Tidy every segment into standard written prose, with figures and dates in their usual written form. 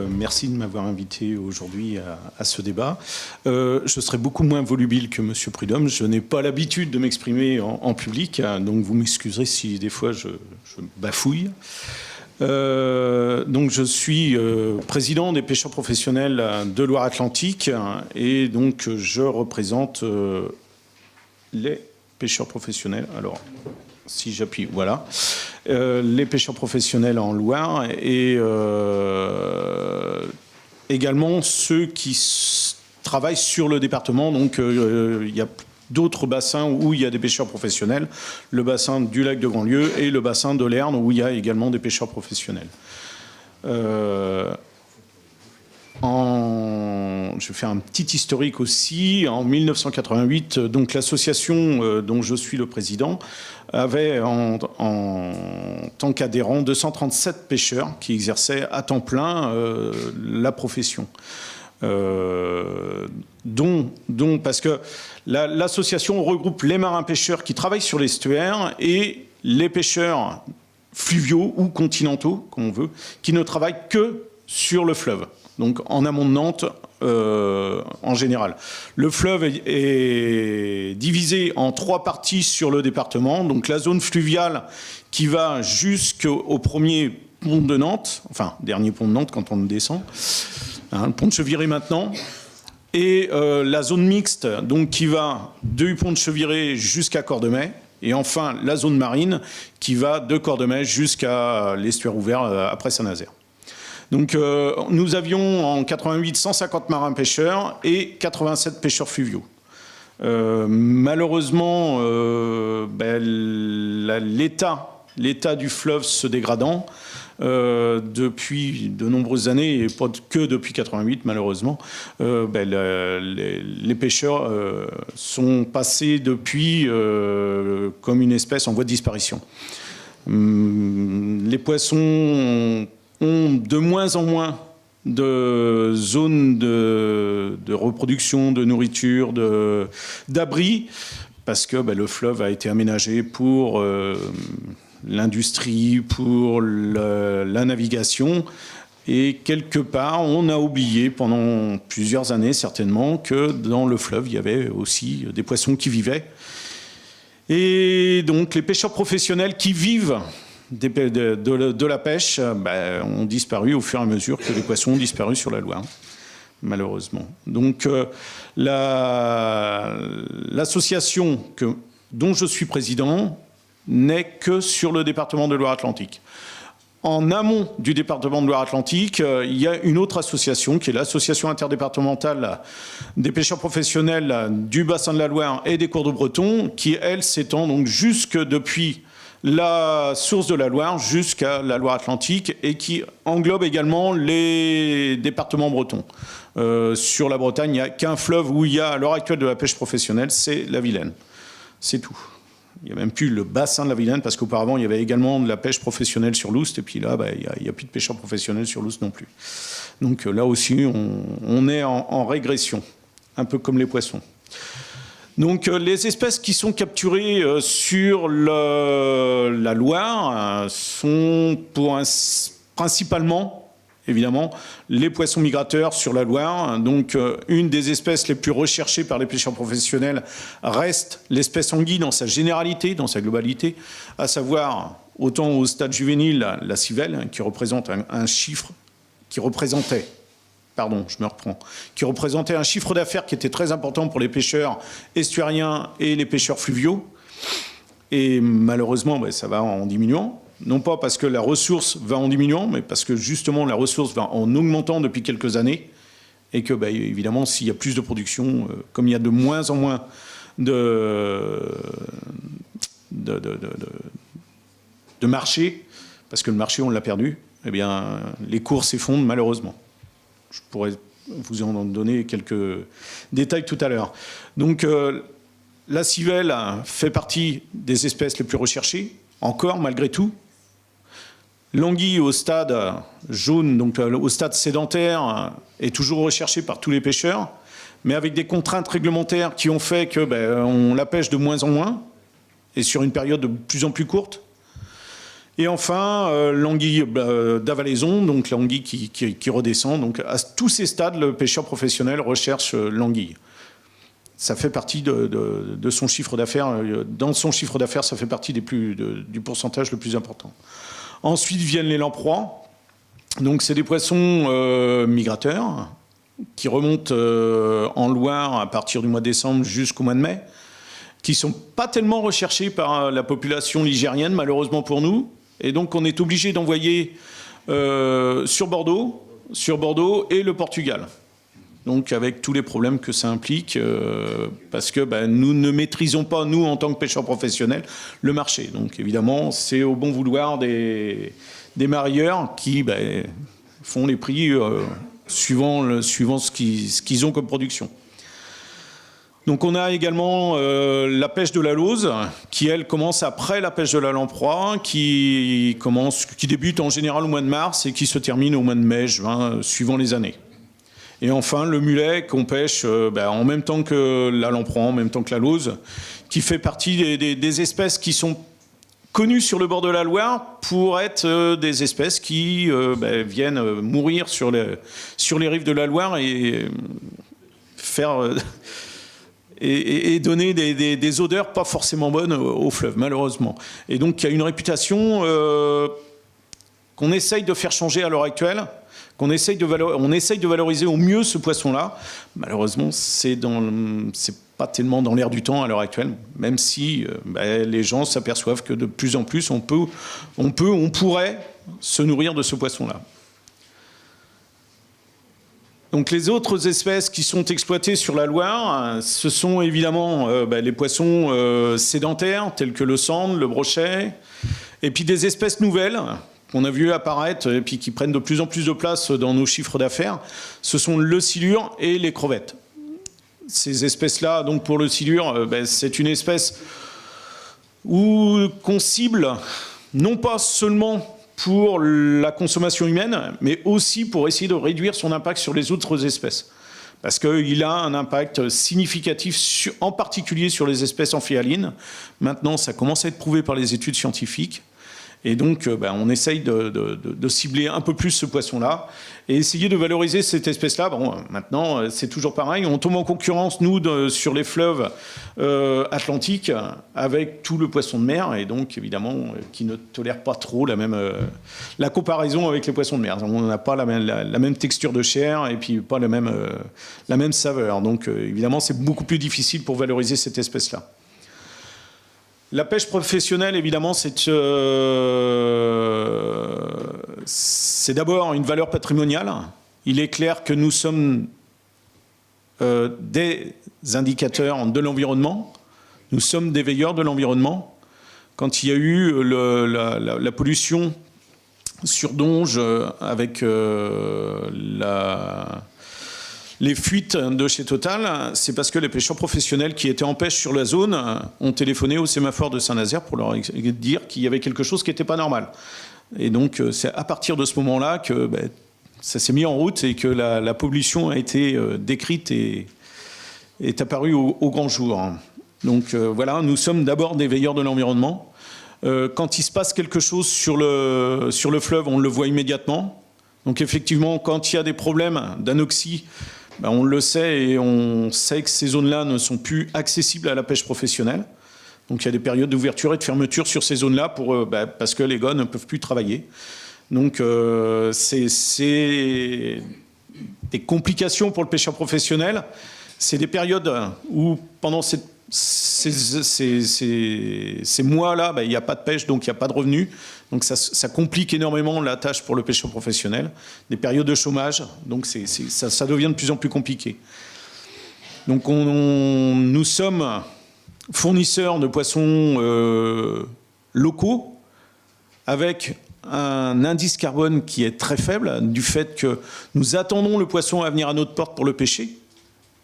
Merci de m'avoir invité aujourd'hui à ce débat. Je serai beaucoup moins volubile que M. Prudhomme. Je n'ai pas l'habitude de m'exprimer en public, donc vous m'excuserez si des fois je bafouille. Donc je suis président des pêcheurs professionnels de Loire-Atlantique et donc je représente les pêcheurs professionnels. Alors, si j'appuie, voilà. Les pêcheurs professionnels en Loire et également ceux qui travaillent sur le département. Donc il y a d'autres bassins où il y a des pêcheurs professionnels, le bassin du lac de Grandlieu et le bassin de l'Erne où il y a également des pêcheurs professionnels. Je vais faire un petit historique aussi. En 1988, donc l'association dont je suis le président avait en tant qu'adhérents 237 pêcheurs qui exerçaient à temps plein la profession. Parce que l'association regroupe les marins-pêcheurs qui travaillent sur l'estuaire et les pêcheurs fluviaux ou continentaux, comme on veut, qui ne travaillent que sur le fleuve. Donc en amont de Nantes, en général. Le fleuve est divisé en 3 parties sur le département. Donc la zone fluviale qui va jusqu'au premier pont de Nantes, enfin, dernier pont de Nantes quand on descend, le pont de Cheviré maintenant, et la zone mixte donc, qui va du pont de Cheviré jusqu'à Cordemais, et enfin la zone marine qui va de Cordemais jusqu'à l'estuaire ouvert après Saint-Nazaire. Donc nous avions en 88 150 marins-pêcheurs et 87 pêcheurs fluviaux. Malheureusement, l'état du fleuve se dégradant depuis de nombreuses années, et pas que depuis 88 malheureusement, les pêcheurs sont passés depuis comme une espèce en voie de disparition. Les poissons ont de moins en moins de zones de reproduction, de nourriture, d'abri, parce que le fleuve a été aménagé pour l'industrie, pour la navigation. Et quelque part, on a oublié pendant plusieurs années certainement que dans le fleuve, il y avait aussi des poissons qui vivaient. Et donc les pêcheurs professionnels qui vivent de la pêche ont disparu au fur et à mesure que les poissons ont disparu sur la Loire, malheureusement. Donc l'association dont je suis président n'est que sur le département de Loire-Atlantique. En amont du département de Loire-Atlantique, il y a une autre association qui est l'association interdépartementale des pêcheurs professionnels du bassin de la Loire et des cours de Breton, qui, elle, s'étend donc jusque depuis la source de la Loire jusqu'à la Loire-Atlantique et qui englobe également les départements bretons. Sur la Bretagne, il n'y a qu'un fleuve où il y a à l'heure actuelle de la pêche professionnelle, c'est la Vilaine. C'est tout. Il n'y a même plus le bassin de la Vilaine parce qu'auparavant, il y avait également de la pêche professionnelle sur l'Oust et puis là, il n'y a plus de pêcheurs professionnels sur l'Oust non plus. Donc là aussi, on est en régression, un peu comme les poissons. Donc les espèces qui sont capturées sur la Loire sont principalement, évidemment, les poissons migrateurs sur la Loire. Donc une des espèces les plus recherchées par les pêcheurs professionnels reste l'espèce anguille dans sa généralité, dans sa globalité, à savoir autant au stade juvénile la civelle qui représente un chiffre qui représentait un chiffre d'affaires qui était très important pour les pêcheurs estuariens et les pêcheurs fluviaux. Et malheureusement, ça va en diminuant. Non pas parce que la ressource va en diminuant, mais parce que justement la ressource va en augmentant depuis quelques années. Et que, évidemment, s'il y a plus de production, comme il y a de moins en moins de marché, parce que le marché, on l'a perdu, eh bien, les cours s'effondrent malheureusement. Je pourrais vous en donner quelques détails tout à l'heure. Donc, la civelle fait partie des espèces les plus recherchées, encore malgré tout. L'anguille au stade jaune, donc au stade sédentaire, est toujours recherchée par tous les pêcheurs, mais avec des contraintes réglementaires qui ont fait que on la pêche de moins en moins, et sur une période de plus en plus courte. Et enfin, l'anguille d'avalaison, donc l'anguille qui redescend. Donc à tous ces stades, le pêcheur professionnel recherche l'anguille. Ça fait partie de son chiffre d'affaires. Dans son chiffre d'affaires, ça fait partie du pourcentage le plus important. Ensuite viennent les lamproies. Donc c'est des poissons migrateurs qui remontent en Loire à partir du mois de décembre jusqu'au mois de mai, qui ne sont pas tellement recherchés par la population ligérienne, malheureusement pour nous. Et donc on est obligé d'envoyer sur Bordeaux et le Portugal. Donc avec tous les problèmes que ça implique, parce que nous ne maîtrisons pas, nous en tant que pêcheurs professionnels, le marché. Donc évidemment, c'est au bon vouloir des marieurs qui font les prix suivant ce qu'ils ont comme production. Donc on a également la pêche de la lauze, qui elle commence après la pêche de la lamproie, qui débute en général au mois de mars et qui se termine au mois de mai, juin, suivant les années. Et enfin, le mulet qu'on pêche en même temps que la lamproie, en même temps que la lauze, qui fait partie des espèces qui sont connues sur le bord de la Loire pour être des espèces qui viennent mourir sur les rives de la Loire et faire et donner des odeurs pas forcément bonnes au fleuve, malheureusement. Et donc, il y a une réputation qu'on essaye de faire changer à l'heure actuelle. On essaye de valoriser au mieux ce poisson-là. Malheureusement, c'est pas tellement dans l'air du temps à l'heure actuelle, même si les gens s'aperçoivent que de plus en plus, on pourrait se nourrir de ce poisson-là. Donc les autres espèces qui sont exploitées sur la Loire, ce sont évidemment les poissons sédentaires, tels que le sandre, le brochet, et puis des espèces nouvelles qu'on a vu apparaître et puis qui prennent de plus en plus de place dans nos chiffres d'affaires, ce sont le silure et les crevettes. Ces espèces-là, donc pour le silure, c'est une espèce qu'on cible non pas seulement pour la consommation humaine, mais aussi pour essayer de réduire son impact sur les autres espèces. Parce qu'il a un impact significatif, en particulier sur les espèces amphihalines. Maintenant, ça commence à être prouvé par les études scientifiques. Et donc, on essaye de cibler un peu plus ce poisson-là et essayer de valoriser cette espèce-là. Bon, maintenant, c'est toujours pareil. On tombe en concurrence, nous, sur les fleuves atlantiques avec tout le poisson de mer et donc, évidemment, qui ne tolère pas trop la comparaison avec les poissons de mer. On n'a pas la même texture de chair et puis pas la même saveur. Donc, évidemment, c'est beaucoup plus difficile pour valoriser cette espèce-là. La pêche professionnelle, évidemment, c'est d'abord une valeur patrimoniale. Il est clair que nous sommes des indicateurs de l'environnement. Nous sommes des veilleurs de l'environnement. Quand il y a eu la pollution sur Donge avec les fuites de chez Total, c'est parce que les pêcheurs professionnels qui étaient en pêche sur la zone ont téléphoné au sémaphore de Saint-Nazaire pour leur dire qu'il y avait quelque chose qui n'était pas normal. Et donc, c'est à partir de ce moment-là que ça s'est mis en route et que la pollution a été décrite et est apparue au grand jour. Donc, voilà, nous sommes d'abord des veilleurs de l'environnement. Quand il se passe quelque chose sur le fleuve, on le voit immédiatement. Donc, effectivement, quand il y a des problèmes d'anoxie, on le sait et on sait que ces zones-là ne sont plus accessibles à la pêche professionnelle. Donc il y a des périodes d'ouverture et de fermeture sur ces zones-là parce que les gars ne peuvent plus travailler. Donc c'est des complications pour le pêcheur professionnel. C'est des périodes où pendant ces mois-là, il n'y a pas de pêche, donc il n'y a pas de revenus. Donc ça complique énormément la tâche pour le pêcheur professionnel. Des périodes de chômage, donc ça devient de plus en plus compliqué. Donc nous sommes fournisseurs de poissons locaux avec un indice carbone qui est très faible du fait que nous attendons le poisson à venir à notre porte pour le pêcher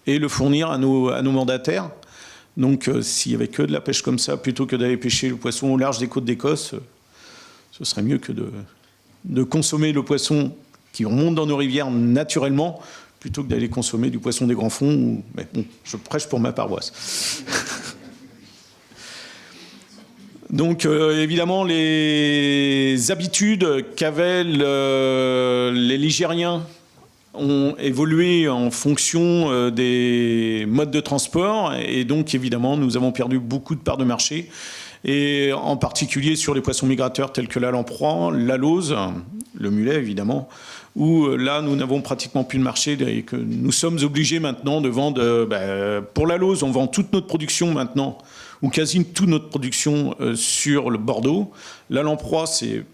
et le fournir à nos mandataires. Donc s'il n'y avait que de la pêche comme ça, plutôt que d'aller pêcher le poisson au large des côtes d'Écosse, ce serait mieux que de consommer le poisson qui remonte dans nos rivières naturellement, plutôt que d'aller consommer du poisson des grands fonds. Mais bon, je prêche pour ma paroisse. Donc évidemment, les habitudes qu'avaient les Ligériens ont évolué en fonction des modes de transport. Et donc évidemment, nous avons perdu beaucoup de parts de marché. Et en particulier sur les poissons migrateurs tels que la lamproie, la lauze, le mulet évidemment, où là nous n'avons pratiquement plus de marché et que nous sommes obligés maintenant de vendre, pour la lauze on vend toute notre production maintenant, ou quasi toute notre production sur le Bordeaux. La lamproie c'est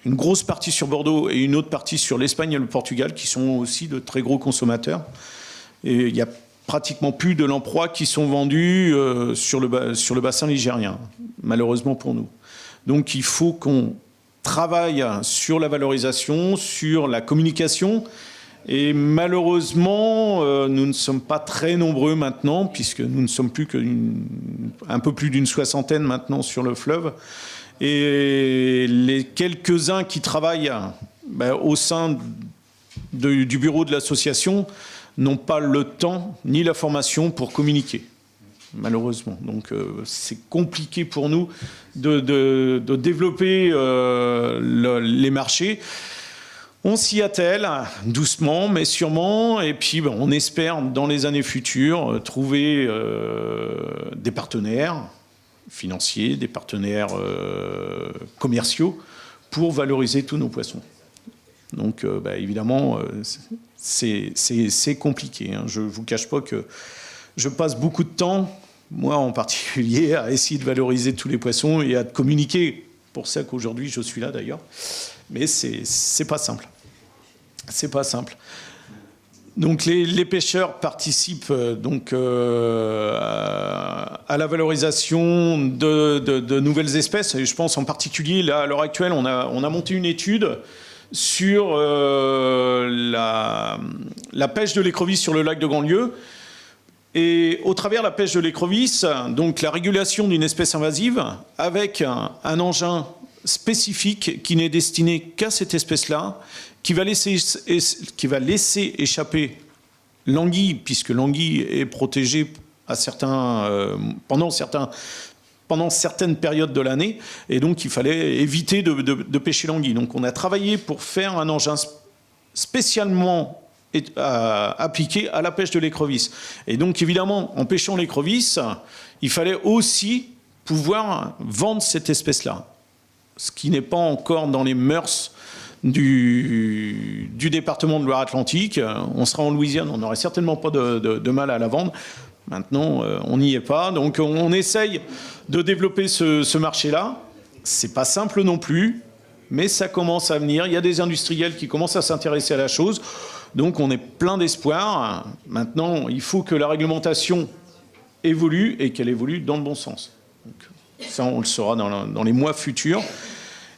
une grosse partie sur Bordeaux et une autre partie sur l'Espagne et le Portugal qui sont aussi de très gros consommateurs. Et il y a pratiquement plus de lamproies qui sont vendues sur le bassin ligérien, malheureusement pour nous. Donc il faut qu'on travaille sur la valorisation, sur la communication. Et malheureusement, nous ne sommes pas très nombreux maintenant, puisque nous ne sommes plus qu'un peu plus d'une soixantaine maintenant sur le fleuve. Et les quelques-uns qui travaillent au sein du bureau de l'association n'ont pas le temps ni la formation pour communiquer, malheureusement. Donc c'est compliqué pour nous de développer les marchés. On s'y attelle, doucement, mais sûrement, et puis on espère, dans les années futures, trouver des partenaires financiers, des partenaires commerciaux, pour valoriser tous nos poissons. Donc, évidemment, c'est compliqué. Hein. Je ne vous cache pas que je passe beaucoup de temps, moi en particulier, à essayer de valoriser tous les poissons et à communiquer. Pour ça qu'aujourd'hui, je suis là d'ailleurs. Mais c'est pas simple. C'est pas simple. Donc les pêcheurs participent donc à la valorisation de nouvelles espèces. Et je pense en particulier, là, à l'heure actuelle, on a monté une étude sur la pêche de l'écrevisse sur le lac de Grandlieu. Et au travers de la pêche de l'écrevisse, donc la régulation d'une espèce invasive avec un engin spécifique qui n'est destiné qu'à cette espèce-là, qui va laisser échapper l'anguille, puisque l'anguille est protégée à pendant certaines périodes de l'année, et donc il fallait éviter de pêcher l'anguille. Donc on a travaillé pour faire un engin spécialement appliqué à la pêche de l'écrevisse. Et donc évidemment, en pêchant l'écrevisse, il fallait aussi pouvoir vendre cette espèce-là, ce qui n'est pas encore dans les mœurs du département de Loire-Atlantique. On sera en Louisiane, on n'aurait certainement pas de mal à la vendre. Maintenant, on n'y est pas. Donc on essaye de développer ce marché-là. C'est pas simple non plus, mais ça commence à venir. Il y a des industriels qui commencent à s'intéresser à la chose. Donc on est plein d'espoir. Maintenant, il faut que la réglementation évolue et qu'elle évolue dans le bon sens. Donc, ça, on le saura dans les mois futurs.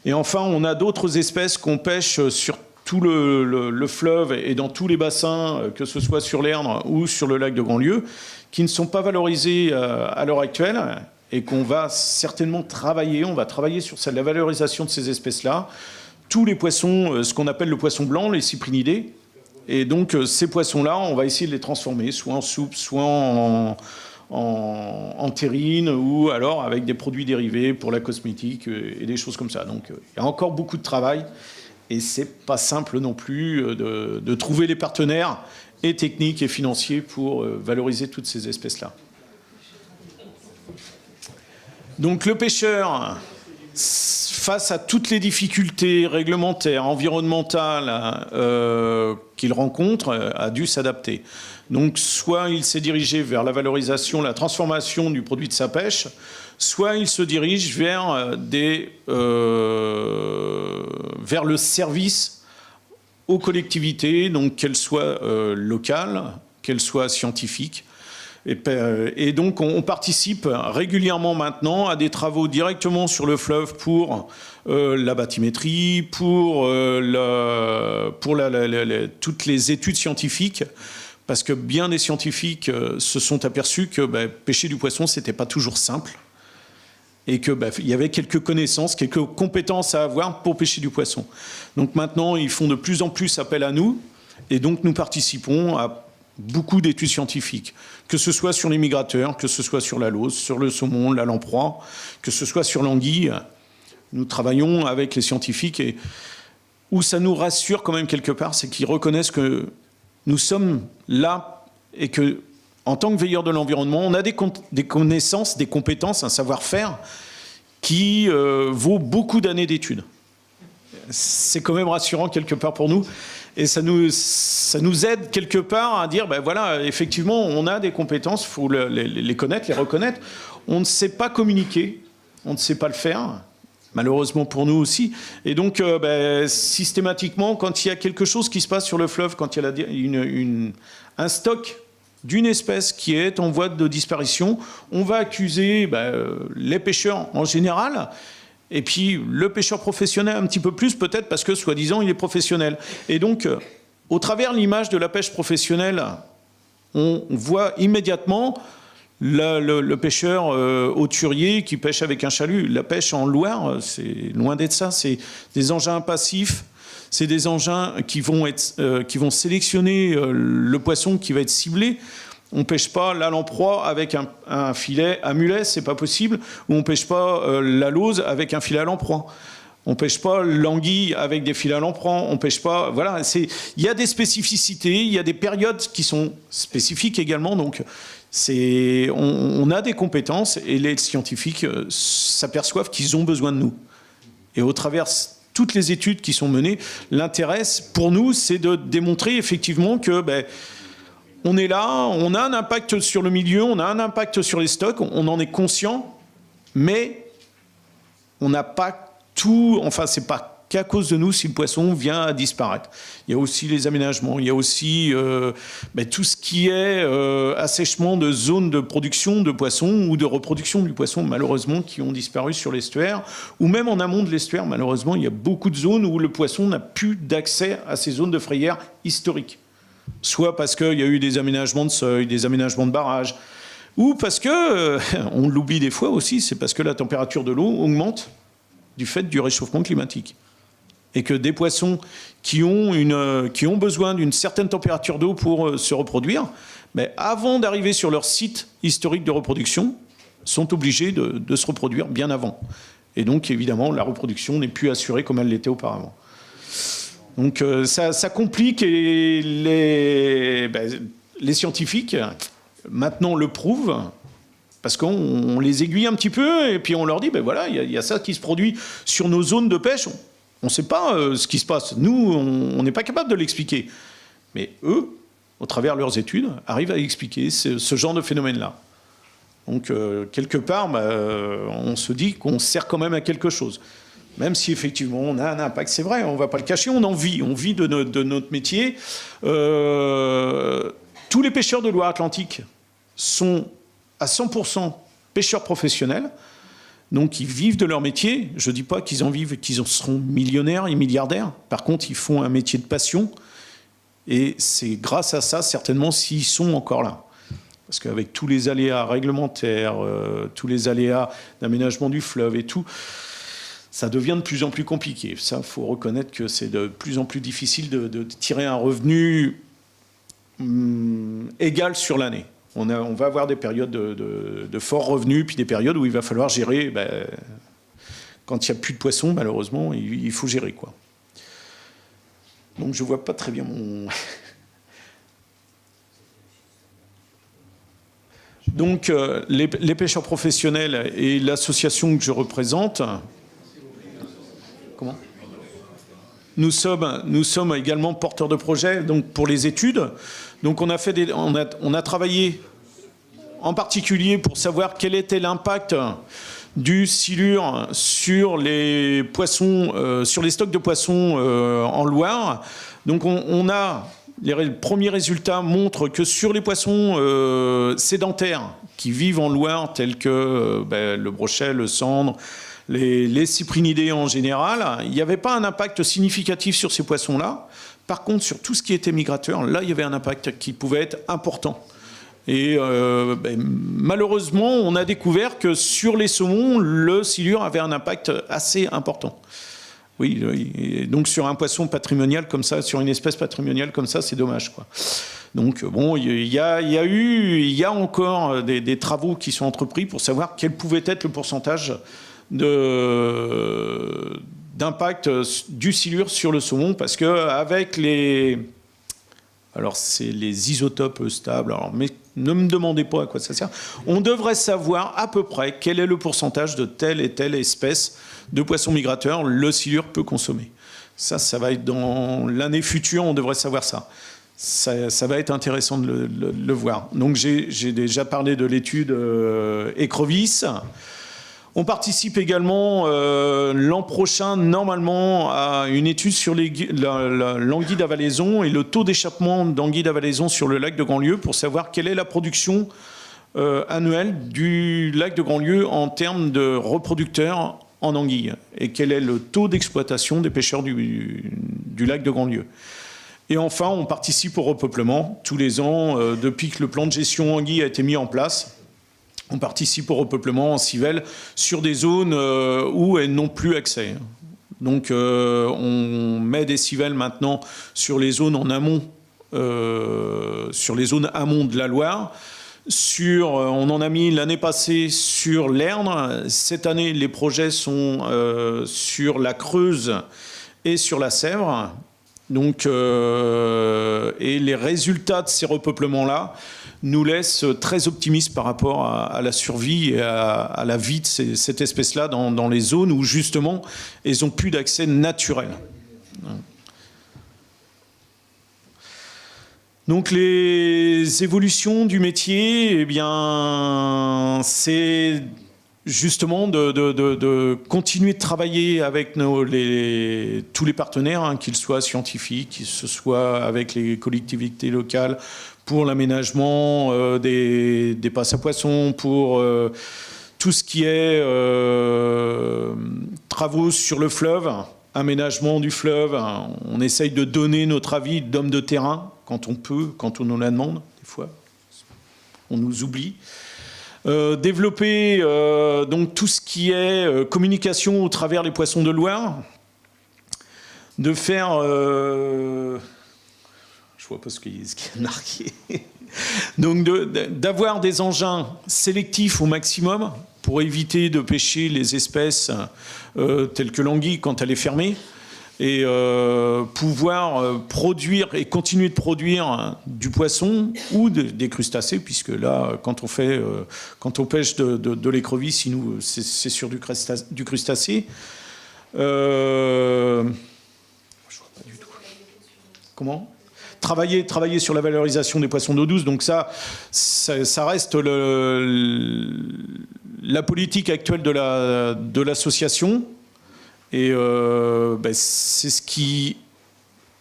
Et enfin, on a d'autres espèces qu'on pêche sur tout le fleuve et dans tous les bassins, que ce soit sur l'Erdre ou sur le lac de Grandlieu, qui ne sont pas valorisés à l'heure actuelle et qu'on va certainement travailler. On va travailler sur la valorisation de ces espèces-là. Tous les poissons, ce qu'on appelle le poisson blanc, les cyprinidés. Et donc, ces poissons-là, on va essayer de les transformer, soit en soupe, soit en terrine, ou alors avec des produits dérivés pour la cosmétique et des choses comme ça. Donc il y a encore beaucoup de travail et c'est pas simple non plus de trouver les partenaires et techniques et financiers pour valoriser toutes ces espèces-là. Donc le pêcheur, face à toutes les difficultés réglementaires, environnementales qu'il rencontre, a dû s'adapter. Donc soit il s'est dirigé vers la valorisation, la transformation du produit de sa pêche, soit il se dirige vers le service aux collectivités, donc qu'elles soient locales, qu'elles soient scientifiques. Et donc on participe régulièrement maintenant à des travaux directement sur le fleuve pour la bathymétrie, pour toutes les études scientifiques, parce que bien des scientifiques se sont aperçus que pêcher du poisson, c'était pas toujours simple, et que il y avait quelques connaissances, quelques compétences à avoir pour pêcher du poisson. Donc maintenant, ils font de plus en plus appel à nous, et donc nous participons à beaucoup d'études scientifiques, que ce soit sur les migrateurs, que ce soit sur la lauze, sur le saumon, la lamproie, que ce soit sur l'anguille. Nous travaillons avec les scientifiques et où ça nous rassure quand même quelque part, c'est qu'ils reconnaissent que nous sommes là et que, en tant que veilleurs de l'environnement, on a des connaissances, des compétences, un savoir-faire qui vaut beaucoup d'années d'études. C'est quand même rassurant quelque part pour nous. Et ça nous aide quelque part à dire, ben voilà, effectivement, on a des compétences, il faut les connaître, les reconnaître. On ne sait pas communiquer, on ne sait pas le faire, malheureusement pour nous aussi. Et donc, systématiquement, quand il y a quelque chose qui se passe sur le fleuve, quand il y a un stock d'une espèce qui est en voie de disparition, on va accuser les pêcheurs en général, et puis le pêcheur professionnel un petit peu plus, peut-être parce que, soi-disant, il est professionnel. Et donc, au travers l'image de la pêche professionnelle, on voit immédiatement le pêcheur hauturier qui pêche avec un chalut. La pêche en Loire, c'est loin d'être ça. C'est des engins passifs. C'est des engins qui vont sélectionner le poisson qui va être ciblé. On ne pêche pas la lamproie avec un filet à mulet, c'est pas possible. Ou on ne pêche pas la lauze avec un filet à lamproie. On ne pêche pas l'anguille avec des filets à lamproie. On pêche pas. Voilà, il y a des spécificités, il y a des périodes qui sont spécifiques également. Donc, on a des compétences et les scientifiques s'aperçoivent qu'ils ont besoin de nous. Et au travers toutes les études qui sont menées, l'intérêt pour nous, c'est de démontrer effectivement que on est là, on a un impact sur le milieu, on a un impact sur les stocks, on en est conscient, mais on n'a pas tout, enfin c'est pas qu'à cause de nous si le poisson vient à disparaître. Il y a aussi les aménagements, il y a aussi tout ce qui est assèchement de zones de production de poissons ou de reproduction du poisson, malheureusement, qui ont disparu sur l'estuaire, ou même en amont de l'estuaire, malheureusement, il y a beaucoup de zones où le poisson n'a plus d'accès à ces zones de frayère historiques. Soit parce qu'il y a eu des aménagements de seuil, des aménagements de barrages, ou parce que, on l'oublie des fois aussi, c'est parce que la température de l'eau augmente du fait du réchauffement climatique. Et que des poissons qui ont besoin d'une certaine température d'eau pour se reproduire, avant d'arriver sur leur site historique de reproduction, sont obligés de se reproduire bien avant. Et donc, évidemment, la reproduction n'est plus assurée comme elle l'était auparavant. Donc ça complique et les scientifiques, maintenant, le prouvent, parce qu'on les aiguille un petit peu et puis on leur dit, voilà, il y a ça qui se produit sur nos zones de pêche. On ne sait pas ce qui se passe. Nous, on n'est pas capable de l'expliquer. Mais eux, au travers de leurs études, arrivent à expliquer ce genre de phénomène-là. Donc, quelque part, on se dit qu'on sert quand même à quelque chose. Même si effectivement on a un impact, c'est vrai, on ne va pas le cacher, on vit de notre métier. Tous les pêcheurs de Loire-Atlantique sont à 100% pêcheurs professionnels, donc ils vivent de leur métier. Je ne dis pas qu'ils en vivent et qu'ils en seront millionnaires et milliardaires. Par contre, ils font un métier de passion, et c'est grâce à ça, certainement, s'ils sont encore là. Parce qu'avec tous les aléas réglementaires, tous les aléas d'aménagement du fleuve et tout, ça devient de plus en plus compliqué. Ça, il faut reconnaître que c'est de plus en plus difficile de tirer un revenu égal sur l'année. On va avoir des périodes de forts revenus, puis des périodes où il va falloir gérer. Quand il n'y a plus de poissons, malheureusement, il faut gérer, quoi. Donc je ne vois pas très bien mon... Donc les pêcheurs professionnels et l'association que je représente... Comment ? Nous sommes également porteurs de projets donc pour les études. Donc on a travaillé en particulier pour savoir quel était l'impact du silure sur les poissons, sur les stocks de poissons en Loire. Donc les premiers résultats montrent que sur les poissons sédentaires qui vivent en Loire, tels que le brochet, le sandre, les cyprinidés en général, il n'y avait pas un impact significatif sur ces poissons-là. Par contre, sur tout ce qui était migrateur, là, il y avait un impact qui pouvait être important. Et malheureusement, on a découvert que sur les saumons, le silure avait un impact assez important. Oui, et donc sur un poisson patrimonial comme ça, sur une espèce patrimoniale comme ça, c'est dommage, quoi. Donc bon, il y a encore des travaux qui sont entrepris pour savoir quel pouvait être le pourcentage d'impact du silure sur le saumon, parce qu'avec alors c'est les isotopes stables, mais ne me demandez pas à quoi ça sert, on devrait savoir à peu près quel est le pourcentage de telle et telle espèce de poissons migrateurs le silure peut consommer. Ça va être dans l'année future, on devrait savoir ça. Ça va être intéressant de le voir. Donc j'ai déjà parlé de l'étude Écrevisse. On participe également l'an prochain, normalement, à une étude sur l'anguille d'avalaison et le taux d'échappement d'anguille d'avalaison sur le lac de Grandlieu pour savoir quelle est la production annuelle du lac de Grandlieu en termes de reproducteurs en anguille et quel est le taux d'exploitation des pêcheurs du lac de Grandlieu. Et enfin, on participe au repeuplement tous les ans depuis que le plan de gestion anguille a été mis en place. On participe au repeuplement en civelle sur des zones où elles n'ont plus accès. Donc on met des civelles maintenant sur les zones en amont, sur les zones amont de la Loire. On en a mis l'année passée sur l'Erne. Cette année, les projets sont sur la Creuse et sur la Sèvre. Donc, et les résultats de ces repeuplements-là nous laissent très optimistes par rapport à la survie et à la vie de cette espèce-là dans les zones où, justement, elles n'ont plus d'accès naturel. Donc, les évolutions du métier, eh bien, c'est justement de continuer de travailler avec tous les partenaires, qu'ils soient scientifiques, qu'ils ce soit avec les collectivités locales pour l'aménagement des passes à poissons, pour tout ce qui est travaux sur le fleuve, aménagement du fleuve. On essaye de donner notre avis d'homme de terrain quand on peut, quand on nous la demande, des fois. On nous oublie. Développer donc tout ce qui est communication au travers des poissons de Loire, de faire, je vois pas ce qui est marqué, donc d'avoir des engins sélectifs au maximum pour éviter de pêcher les espèces telles que l'anguille quand elle est fermée, et pouvoir produire et continuer de produire du poisson ou des crustacés, puisque là, quand on pêche de l'écrevisse, c'est sur du crustacé. Je vois pas du tout. Comment ? Travailler sur la valorisation des poissons d'eau douce, donc ça reste la politique actuelle de l'association. Et c'est ce qui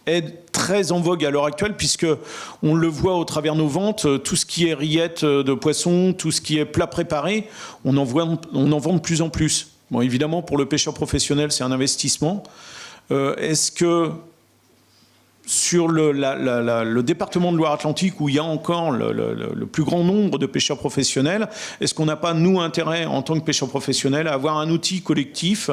est très en vogue à l'heure actuelle, puisqu'on le voit au travers nos ventes, tout ce qui est rillettes de poissons, tout ce qui est plat préparé, on en vend de plus en plus. Bon, évidemment, pour le pêcheur professionnel, c'est un investissement. Est-ce que sur le département de Loire-Atlantique, où il y a encore le plus grand nombre de pêcheurs professionnels, est-ce qu'on n'a pas, nous, intérêt, en tant que pêcheurs professionnels, à avoir un outil collectif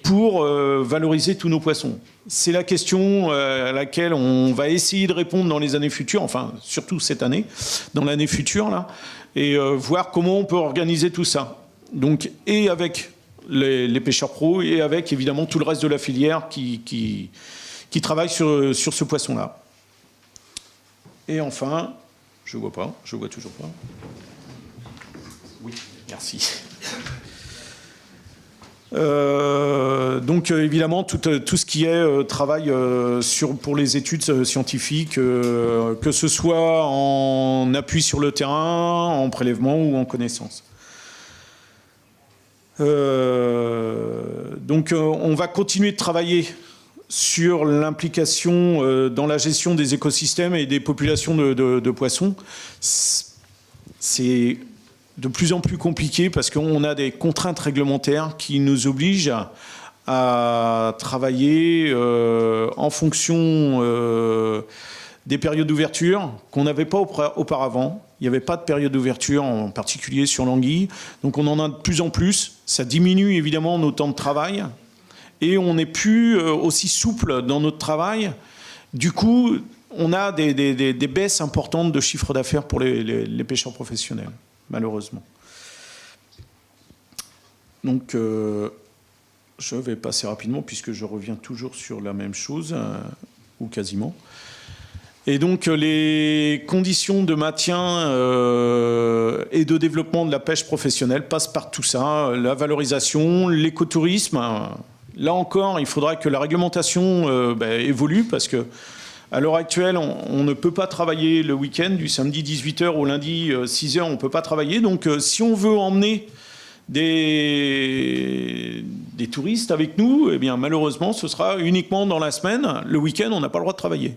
pour valoriser tous nos poissons? C'est la question à laquelle on va essayer de répondre dans les années futures, enfin surtout cette année, dans l'année future, là, et voir comment on peut organiser tout ça. Donc, et avec les pêcheurs pros, et avec évidemment tout le reste de la filière qui travaille sur ce poisson-là. Et enfin, je vois toujours pas. Oui, merci. Donc évidemment tout ce qui est travail pour les études scientifiques, que ce soit en appui sur le terrain, en prélèvement ou en connaissance. Donc on va continuer de travailler sur l'implication dans la gestion des écosystèmes et des populations de poissons. C'est de plus en plus compliqué parce qu'on a des contraintes réglementaires qui nous obligent à travailler en fonction des périodes d'ouverture qu'on n'avait pas auparavant. Il n'y avait pas de période d'ouverture, en particulier sur l'anguille. Donc on en a de plus en plus. Ça diminue évidemment nos temps de travail. Et on n'est plus aussi souple dans notre travail. Du coup, on a des baisses importantes de chiffre d'affaires pour les pêcheurs professionnels, malheureusement. Donc, je vais passer rapidement puisque je reviens toujours sur la même chose, ou quasiment. Et donc, les conditions de maintien et de développement de la pêche professionnelle passent par tout ça. La valorisation, l'écotourisme. Là encore, il faudra que la réglementation évolue parce que à l'heure actuelle, on ne peut pas travailler le week-end, du samedi 18h au lundi 6h, on ne peut pas travailler. Donc, si on veut emmener des touristes avec nous, eh bien, malheureusement, ce sera uniquement dans la semaine. Le week-end, on n'a pas le droit de travailler.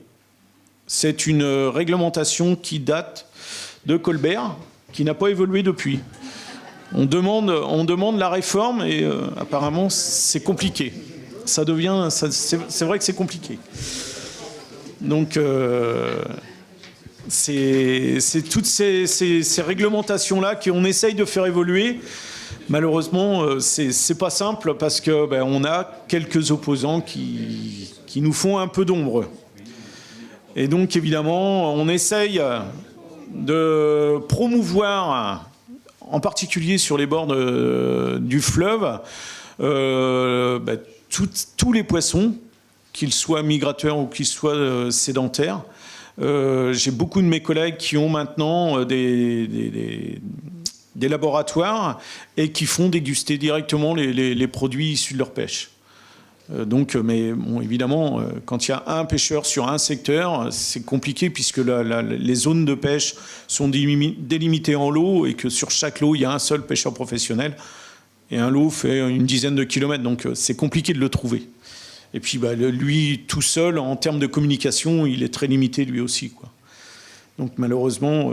C'est une réglementation qui date de Colbert, qui n'a pas évolué depuis. On demande la réforme et apparemment, c'est compliqué. C'est vrai que c'est compliqué. Donc, c'est toutes ces réglementations-là qu'on essaye de faire évoluer. Malheureusement, c'est pas simple parce que on a quelques opposants qui nous font un peu d'ombre. Et donc, évidemment, on essaye de promouvoir, en particulier sur les bords du fleuve, tous les poissons, qu'ils soient migrateurs ou qu'ils soient sédentaires. J'ai beaucoup de mes collègues qui ont maintenant des laboratoires et qui font déguster directement les produits issus de leur pêche. Mais bon, évidemment, quand il y a un pêcheur sur un secteur, c'est compliqué puisque les zones de pêche sont délimitées en lots et que sur chaque lot, il y a un seul pêcheur professionnel. Et un lot fait une dizaine de kilomètres, donc c'est compliqué de le trouver. Et puis lui, tout seul, en termes de communication, il est très limité lui aussi, quoi. Donc malheureusement,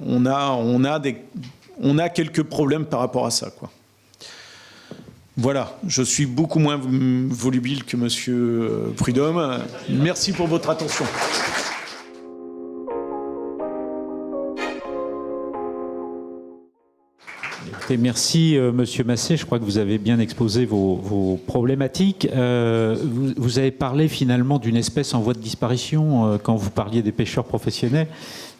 on a quelques problèmes par rapport à ça, quoi. Voilà, je suis beaucoup moins volubile que Monsieur Prudhomme. Merci pour votre attention. Et merci, Monsieur Massé. Je crois que vous avez bien exposé vos problématiques. Vous avez parlé finalement d'une espèce en voie de disparition quand vous parliez des pêcheurs professionnels.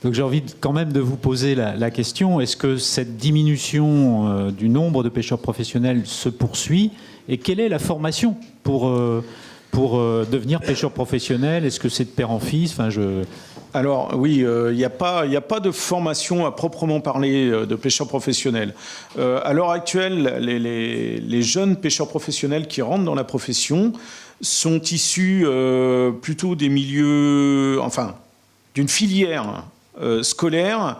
Donc j'ai envie quand même de vous poser la question, est-ce que cette diminution du nombre de pêcheurs professionnels se poursuit? Et quelle est la formation pour devenir pêcheur professionnel? Est-ce que c'est de père en fils? Alors oui, il n'y a pas de formation à proprement parler de pêcheurs professionnels. À l'heure actuelle, les jeunes pêcheurs professionnels qui rentrent dans la profession sont issus plutôt des milieux, d'une filière scolaire,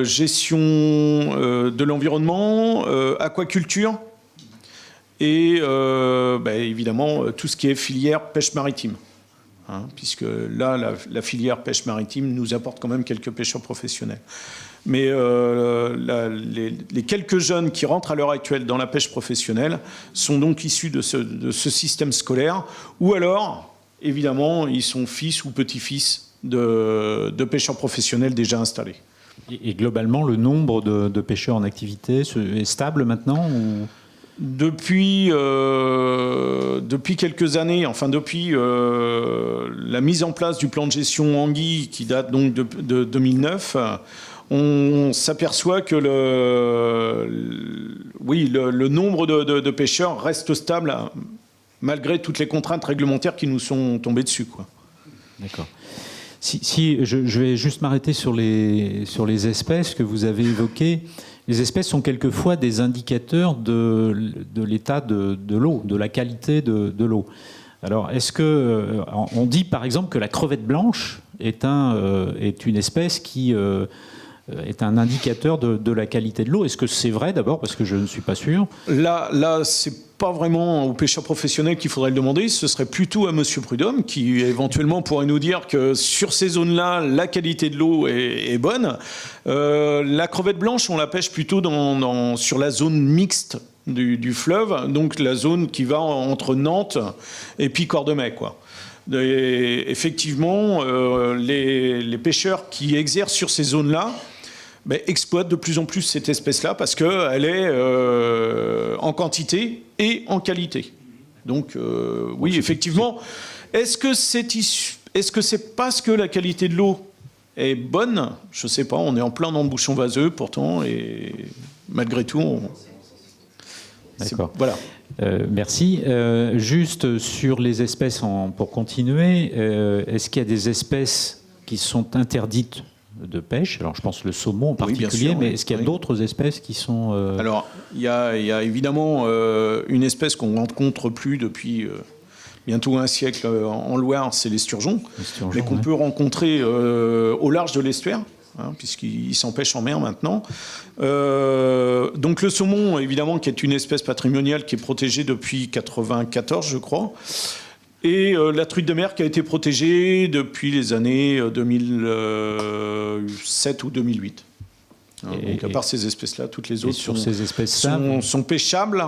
gestion de l'environnement, aquaculture et évidemment tout ce qui est filière pêche maritime. Puisque là, la filière pêche maritime nous apporte quand même quelques pêcheurs professionnels. Mais les quelques jeunes qui rentrent à l'heure actuelle dans la pêche professionnelle sont donc issus de ce système scolaire, ou alors, évidemment, ils sont fils ou petits-fils de pêcheurs professionnels déjà installés. Et globalement, le nombre de pêcheurs en activité est stable maintenant ou... Depuis quelques années, depuis la mise en place du plan de gestion anguille qui date donc de 2009, on s'aperçoit que le nombre de pêcheurs reste stable malgré toutes les contraintes réglementaires qui nous sont tombées dessus, quoi. D'accord. Si je vais juste m'arrêter sur les espèces que vous avez évoquées. Les espèces sont quelquefois des indicateurs de l'état de l'eau, de la qualité de l'eau. Alors, est-ce que on dit par exemple que la crevette blanche est une espèce qui est un indicateur de la qualité de l'eau? Est-ce que c'est vrai d'abord, parce que je ne suis pas sûr? Là, c'est pas vraiment aux pêcheurs professionnels qu'il faudrait le demander, ce serait plutôt à Monsieur Prudhomme qui éventuellement pourrait nous dire que sur ces zones-là, la qualité de l'eau est bonne. La crevette blanche, on la pêche plutôt sur la zone mixte du fleuve, donc la zone qui va entre Nantes et puis Cordemais, quoi. Et effectivement, les pêcheurs qui exercent sur ces zones-là exploitent de plus en plus cette espèce-là parce qu'elle est en quantité et en qualité. Donc oui, effectivement, est-ce que cette Est-ce que c'est parce que la qualité de l'eau est bonne? Je ne sais pas, on est en plein dans le bouchon vaseux pourtant, et malgré tout, D'accord. Voilà. Merci. Juste sur les espèces, pour continuer, est-ce qu'il y a des espèces qui sont interdites de pêche? Alors je pense le saumon en particulier, bien sûr, mais est-ce qu'il y a d'autres espèces qui sont... Alors, il y a évidemment une espèce qu'on ne rencontre plus depuis bientôt un siècle en Loire, c'est l'esturgeon, mais qu'on peut rencontrer au large de l'estuaire, puisqu'il s'empêche en mer maintenant. Donc le saumon, évidemment, qui est une espèce patrimoniale qui est protégée depuis 1994, je crois. Et la truite de mer qui a été protégée depuis les années 2007 ou 2008. Donc à part ces espèces-là, toutes les autres sont pêchables,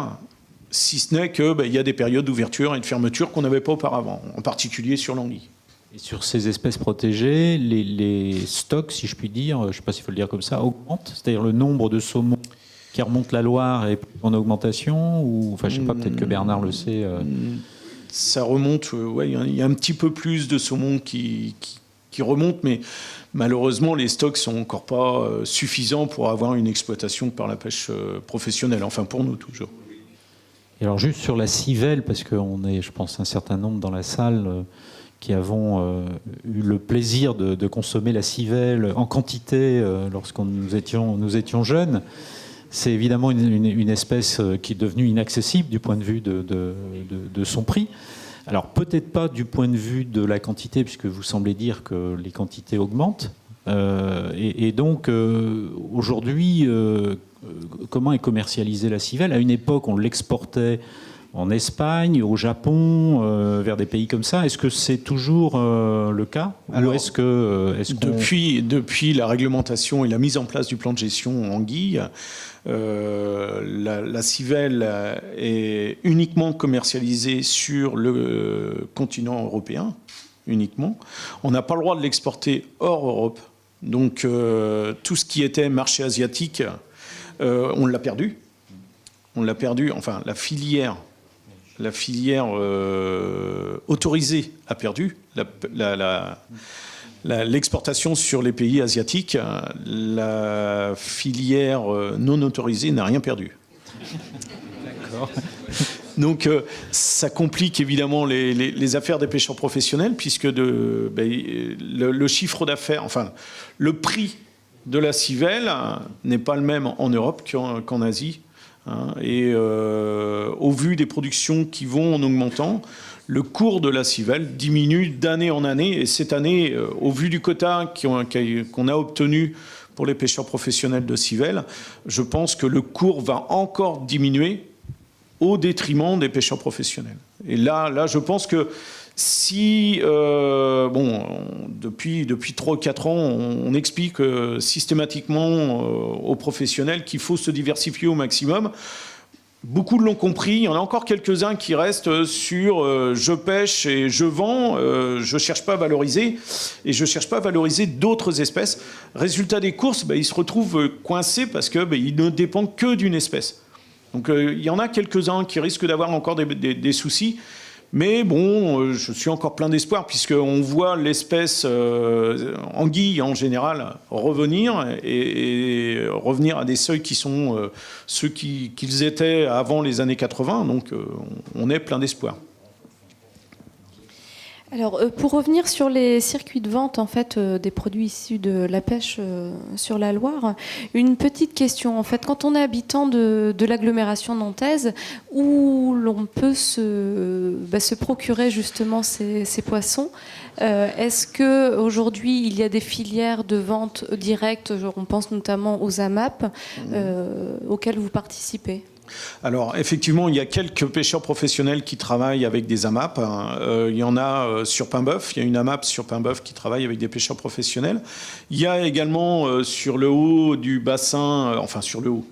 si ce n'est qu'il y a des périodes d'ouverture et de fermeture qu'on n'avait pas auparavant, en particulier sur l'anguille. Et sur ces espèces protégées, les stocks, si je puis dire, je ne sais pas s'il faut le dire comme ça, augmentent? C'est-à-dire le nombre de saumons qui remontent la Loire est en augmentation? Ou, enfin, je ne sais pas, peut-être que Bernard le sait. Ça remonte, il y a un petit peu plus de saumons qui remontent, mais malheureusement, les stocks ne sont encore pas suffisants pour avoir une exploitation par la pêche professionnelle, enfin pour nous toujours. Et alors juste sur la civelle, parce qu'on est, je pense, un certain nombre dans la salle qui avons eu le plaisir de consommer la civelle en quantité lorsque nous étions jeunes. C'est évidemment une espèce qui est devenue inaccessible du point de vue de son prix. Alors peut-être pas du point de vue de la quantité, puisque vous semblez dire que les quantités augmentent. Et donc aujourd'hui, comment est commercialisée la civelle? À une époque, on l'exportait en Espagne, au Japon, vers des pays comme ça. Est-ce que c'est toujours le cas? Alors, ou est-ce que, depuis la réglementation et la mise en place du plan de gestion anguille, la civelle est uniquement commercialisée sur le continent européen, uniquement. On n'a pas le droit de l'exporter hors Europe. Donc tout ce qui était marché asiatique, on l'a perdu. On l'a perdu, enfin la filière autorisée a perdu. L'exportation sur les pays asiatiques, la filière non autorisée n'a rien perdu. D'accord. Donc ça complique évidemment les affaires des pêcheurs professionnels, puisque le chiffre d'affaires, enfin le prix de la civelle n'est pas le même en Europe qu'en Asie. Et au vu des productions qui vont en augmentant, le cours de la civelle diminue d'année en année. Et cette année, au vu du quota qu'on a obtenu pour les pêcheurs professionnels de civelle, je pense que le cours va encore diminuer au détriment des pêcheurs professionnels. Et là, je pense que si, depuis 3 ou 4 ans, on explique systématiquement aux professionnels qu'il faut se diversifier au maximum. Beaucoup l'ont compris. Il y en a encore quelques-uns qui restent sur je pêche et je vends, je ne cherche pas à valoriser, et je ne cherche pas à valoriser d'autres espèces. Résultat des courses, ils se retrouvent coincés parce qu'ils ne dépendent que d'une espèce. Donc il y en a quelques-uns qui risquent d'avoir encore des soucis. Mais bon, je suis encore plein d'espoir, puisqu'on voit l'espèce anguille en général revenir, et revenir à des seuils qui sont ceux qu'ils étaient avant les années 80. Donc on est plein d'espoir. Alors, pour revenir sur les circuits de vente en fait, des produits issus de la pêche sur la Loire, une petite question. En fait, quand on est habitant de l'agglomération nantaise, où l'on peut se procurer justement ces poissons, est-ce qu'aujourd'hui, il y a des filières de vente directe, on pense notamment aux AMAP, auxquelles vous participez ? Alors, effectivement, il y a quelques pêcheurs professionnels qui travaillent avec des AMAP. Il y en a sur Paimboeuf. Il y a une AMAP sur Paimboeuf qui travaille avec des pêcheurs professionnels. Il y a également sur le haut du bassin, sur le haut,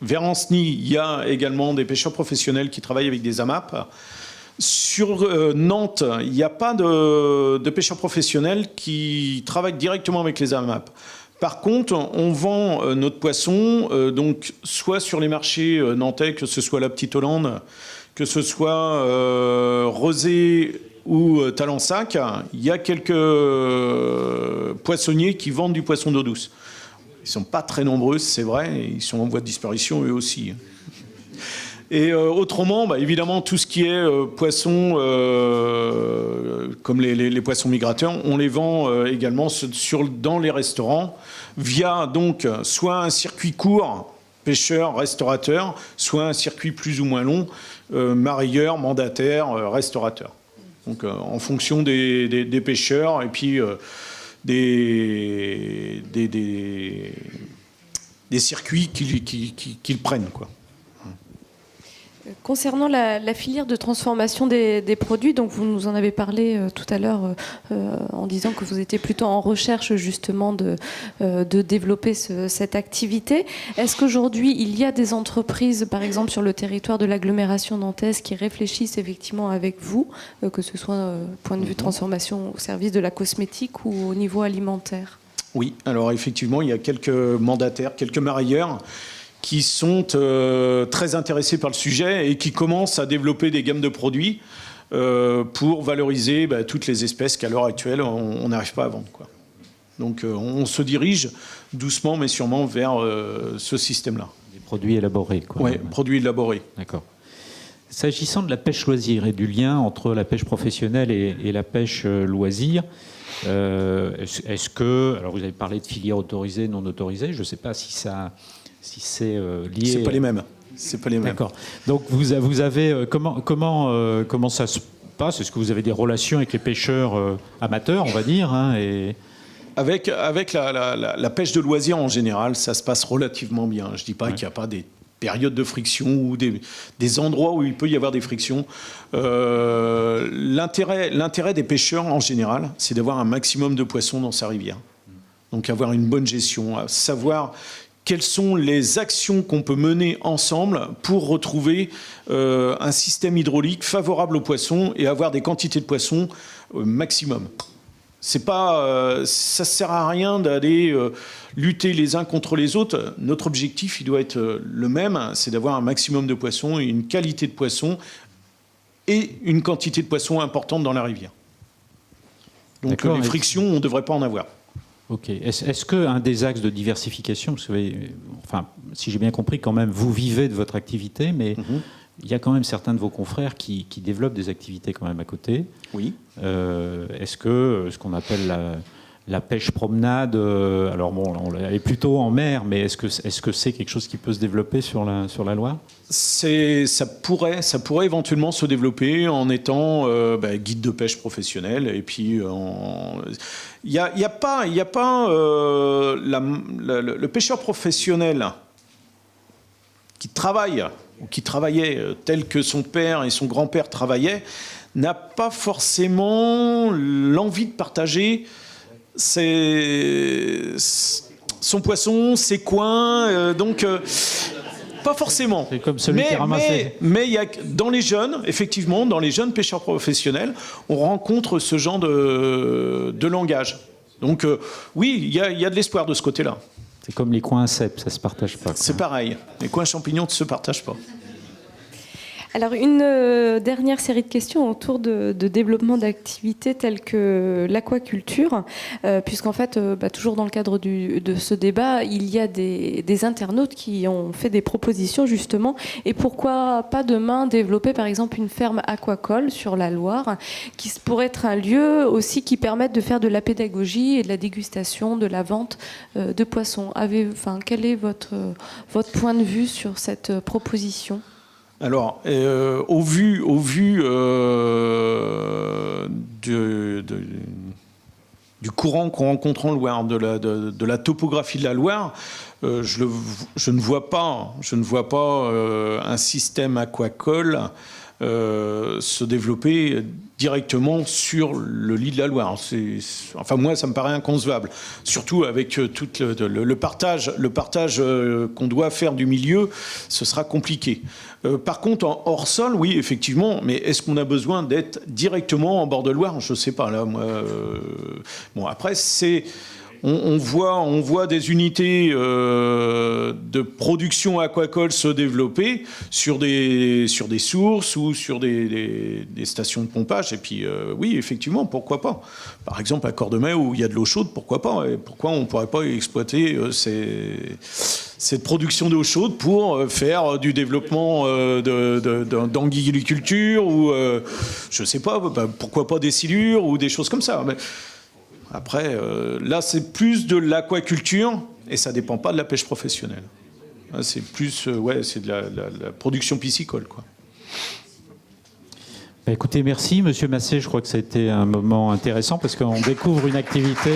vers Ancenis, il y a également des pêcheurs professionnels qui travaillent avec des AMAP. Sur Nantes, il n'y a pas de pêcheurs professionnels qui travaillent directement avec les AMAP. Par contre, on vend notre poisson donc soit sur les marchés nantais, que ce soit la Petite Hollande, que ce soit Rezé ou Talensac, il y a quelques poissonniers qui vendent du poisson d'eau douce. Ils ne sont pas très nombreux, c'est vrai, et ils sont en voie de disparition eux aussi. Et autrement, évidemment, tout ce qui est poissons, comme les poissons migrateurs, on les vend également dans les restaurants via donc soit un circuit court, pêcheur, restaurateur, soit un circuit plus ou moins long, marailleur, mandataire, restaurateur. Donc en fonction des pêcheurs et puis des circuits qu'ils prennent, quoi. Concernant la filière de transformation des produits, donc vous nous en avez parlé tout à l'heure en disant que vous étiez plutôt en recherche justement de développer cette activité. Est-ce qu'aujourd'hui il y a des entreprises, par exemple sur le territoire de l'agglomération nantaise, qui réfléchissent effectivement avec vous, que ce soit point de vue transformation au service de la cosmétique ou au niveau alimentaire? Oui, alors effectivement il y a quelques mandataires, quelques marailleurs qui sont très intéressés par le sujet et qui commencent à développer des gammes de produits pour valoriser toutes les espèces qu'à l'heure actuelle, on n'arrive pas à vendre, quoi. Donc on se dirige doucement mais sûrement vers ce système-là. Des produits élaborés, quoi. Oui, produits élaborés. D'accord. S'agissant de la pêche loisir et du lien entre la pêche professionnelle et la pêche loisir, est-ce que... Alors vous avez parlé de filières autorisées, non autorisées, je ne sais pas si c'est lié... C'est pas les mêmes. C'est pas les mêmes. D'accord. Donc vous avez comment ça se passe? Est-ce que vous avez des relations avec les pêcheurs amateurs, on va dire, hein, et... Avec la pêche de loisirs en général, ça se passe relativement bien. Je ne dis pas qu'il n'y a pas des périodes de friction ou des endroits où il peut y avoir des frictions. L'intérêt des pêcheurs en général, c'est d'avoir un maximum de poissons dans sa rivière. Donc avoir une bonne gestion, savoir quelles sont les actions qu'on peut mener ensemble pour retrouver un système hydraulique favorable aux poissons et avoir des quantités de poissons maximum. C'est pas, ça sert à rien d'aller lutter les uns contre les autres. Notre objectif, il doit être le même, c'est d'avoir un maximum de poissons, une qualité de poissons et une quantité de poissons importante dans la rivière. Donc les frictions, on ne devrait pas en avoir. Ok. Est-ce qu'un des axes de diversification, parce que, enfin, si j'ai bien compris, quand même, vous vivez de votre activité, mais il y a quand même certains de vos confrères qui développent des activités quand même à côté. Oui. Est-ce que ce qu'on appelle la pêche promenade, alors bon, elle est plutôt en mer, mais est-ce que c'est quelque chose qui peut se développer sur la Loire? Ça pourrait éventuellement se développer en étant guide de pêche professionnel. Et puis, il n'y a pas le pêcheur professionnel qui travaille ou qui travaillait tel que son père et son grand-père travaillaient, n'a pas forcément l'envie de partager son poisson, ses coins, pas forcément. C'est comme celui qui ramassait. Mais il y a, dans les jeunes, effectivement, dans les jeunes pêcheurs professionnels, on rencontre ce genre de langage. Donc oui, il y a de l'espoir de ce côté-là. C'est comme les coins cèpes, ça ne se partage pas, quoi. C'est pareil. Les coins champignons ne se partagent pas. Alors, une dernière série de questions autour de développement d'activités telles que l'aquaculture, puisqu'en fait, toujours dans le cadre de ce débat, il y a des internautes qui ont fait des propositions justement, et pourquoi pas demain développer par exemple une ferme aquacole sur la Loire, qui pourrait être un lieu aussi qui permette de faire de la pédagogie et de la dégustation, de la vente de poissons. Quel est votre point de vue sur cette proposition ? Alors, au vu du courant qu'on rencontre en Loire, de la topographie de la Loire, je ne vois pas un système aquacole se développer directement sur le lit de la Loire. Enfin, moi, ça me paraît inconcevable. Surtout avec tout le partage qu'on doit faire du milieu, ce sera compliqué. Par contre, en hors sol, oui, effectivement, mais est-ce qu'on a besoin d'être directement en bord de Loire? Je ne sais pas, là, moi. Bon, après, on voit des unités de production aquacole se développer sur des sources ou sur des stations de pompage. Et puis, oui, effectivement, pourquoi pas. Par exemple, à Cordemais, où il y a de l'eau chaude, pourquoi pas. Et pourquoi on ne pourrait pas exploiter cette production d'eau chaude pour faire du développement d'anguilliculture ou, je ne sais pas, pourquoi pas des silures ou des choses comme ça. Mais après, là, c'est plus de l'aquaculture et ça ne dépend pas de la pêche professionnelle. C'est plus, c'est de la production piscicole, quoi. Écoutez, merci Monsieur Massé. Je crois que ça a été un moment intéressant parce qu'on découvre une activité